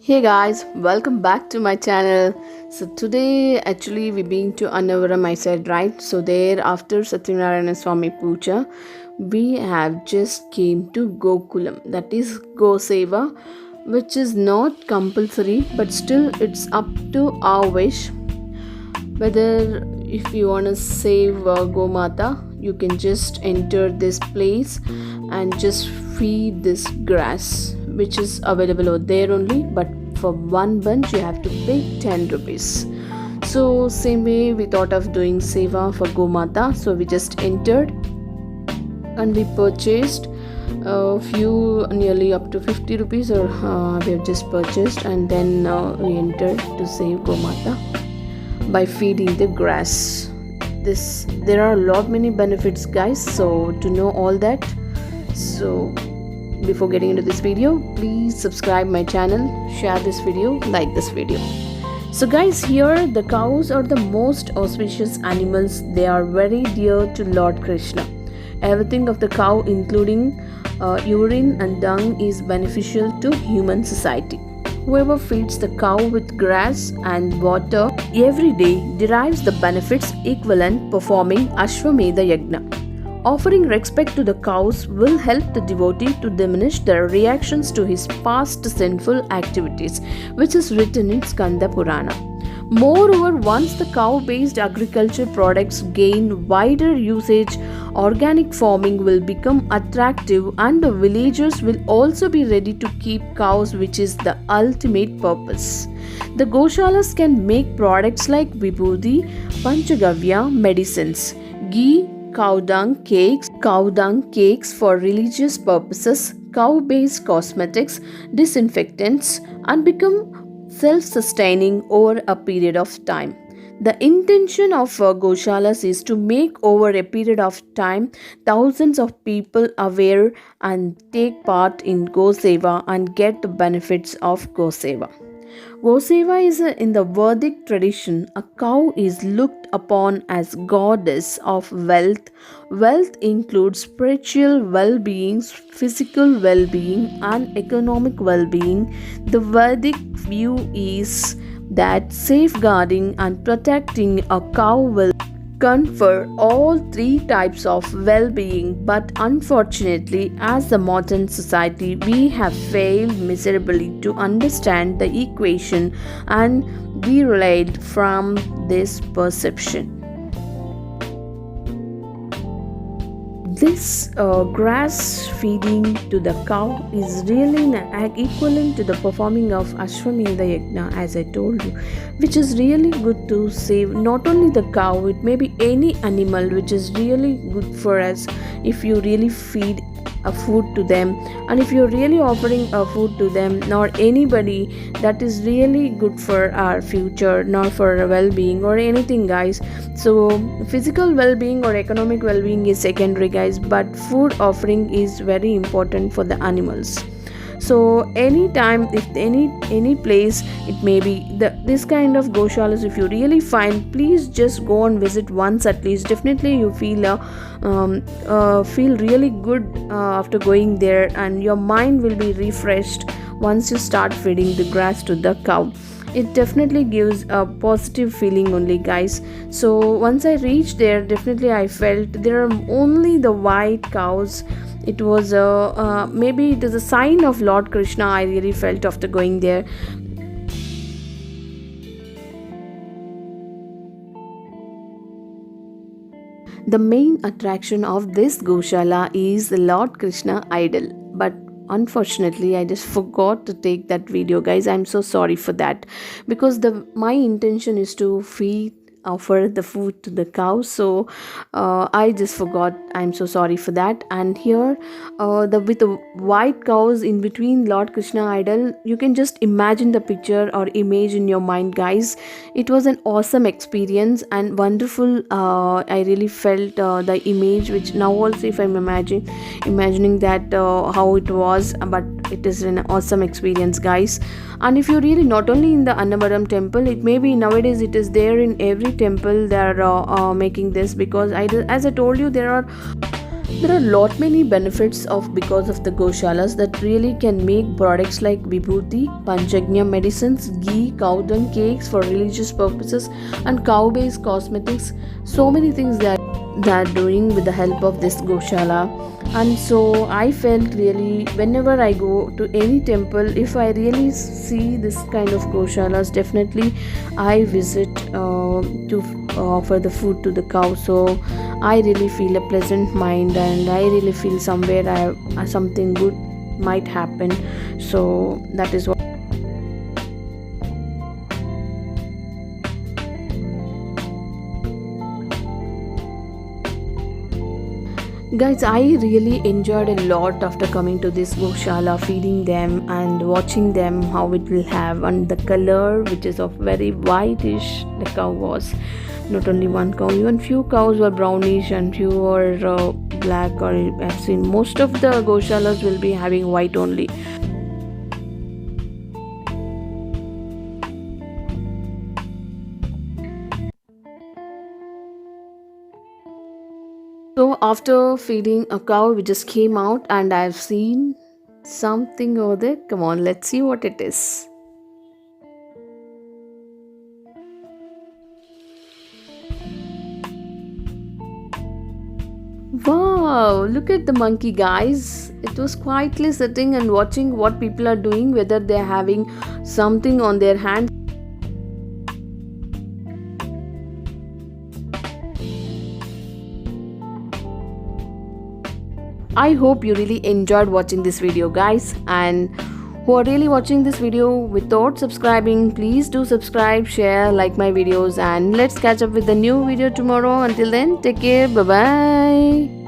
Hey guys, welcome back to my channel. So today actually we been to Annavaram, I said, right? So there after Satyanarayana Swami Puja, we have just came to Gokulam, that is Goseva, which is not compulsory but still it's up to our wish whether if you want to save Gomata, you can just enter this place and just feed this grass which is available over there only, but for one bunch you have to pay 10 rupees. So same way we thought of doing seva for Gomata, so we just entered and we purchased a few nearly up to 50 rupees or we have just purchased, and then we entered to save Gomata by feeding the grass. This there are a lot many benefits guys, so to know all that, so before getting into this video, please subscribe my channel, share this video, like this video. So guys, here the cows are the most auspicious animals. They are very dear to Lord Krishna. Everything of the cow including urine and dung is beneficial to human society. Whoever feeds the cow with grass and water every day derives the benefits equivalent performing Ashwamedha Yagna. Offering respect to the cows will help the devotee to diminish their reactions to his past sinful activities, which is written in Skanda Purana. Moreover, once the cow-based agriculture products gain wider usage, organic farming will become attractive and the villagers will also be ready to keep cows, which is the ultimate purpose. The Goshalas can make products like Vibhuti, Panchagavya, medicines, ghee, cow dung cakes for religious purposes, cow-based cosmetics, disinfectants, and become self-sustaining over a period of time. The intention of Goshalas is to make over a period of time thousands of people aware and take part in Goseva and get the benefits of Goseva. Goseva is in the Vedic tradition. A cow is looked upon as goddess of wealth. Wealth includes spiritual well-being, physical well-being, and economic well-being. The Vedic view is that safeguarding and protecting a cow will confer all three types of well-being, but unfortunately as a modern society we have failed miserably to understand the equation and derived from this perception. This grass feeding to the cow is really equivalent to the performing of Ashwamedha Yagna, as I told you, which is really good to save not only the cow, it may be any animal, which is really good for us if you really feed a food to them, and if you're really offering a food to them nor anybody, that is really good for our future, not for well-being or anything guys. So physical well-being or economic well-being is secondary guys, but food offering is very important for the animals. So anytime, if any place it may be this kind of goshalas, if you really find, please just go and visit once at least. Definitely you feel really good after going there, and your mind will be refreshed once you start feeding the grass to the cow. It definitely gives a positive feeling only guys. So once I reached there, definitely I felt there are only the white cows. It was maybe it is a sign of Lord Krishna, I really felt after going there. The main attraction of this Goshala is the Lord Krishna idol, but unfortunately I just forgot to take that video guys. I'm so sorry for that, because my intention is to offer the food to the cow, so I just forgot. I'm so sorry for that. And here with the white cows in between Lord Krishna idol, you can just imagine the picture or image in your mind guys. It was an awesome experience and wonderful. I really felt the image, which now also if I'm imagining that how it was, but it is an awesome experience guys. And if you really, not only in the Annavaram temple, it may be nowadays it is there in every temple they are making this, because as I told you, there are There are lot many benefits of because of the goshalas that really can make products like vibhuti, panchagnya medicines, ghee, cow dung cakes for religious purposes, and cow-based cosmetics. So many things that are doing with the help of this goshala. And so I felt really whenever I go to any temple, if I really see this kind of goshalas, definitely I visit to offer the food to the cow. So I really feel a pleasant mind, and I really feel somewhere something good might happen. So that is what. Guys, I really enjoyed a lot after coming to this goshala, feeding them and watching them how it will have, and the color which is of very whitish the cow was. Not only one cow, even few cows were brownish and few were black, or I've seen most of the goshalas will be having white only. So after feeding a cow, we just came out and I've seen something over there. Come on, let's see what it is. Wow, look at the monkey, guys. It was quietly sitting and watching what people are doing, whether they're having something on their hand. I hope you really enjoyed watching this video, guys, and who are really watching this video without subscribing, please do subscribe, share, like my videos, and let's catch up with the new video tomorrow. Until then, take care, bye bye.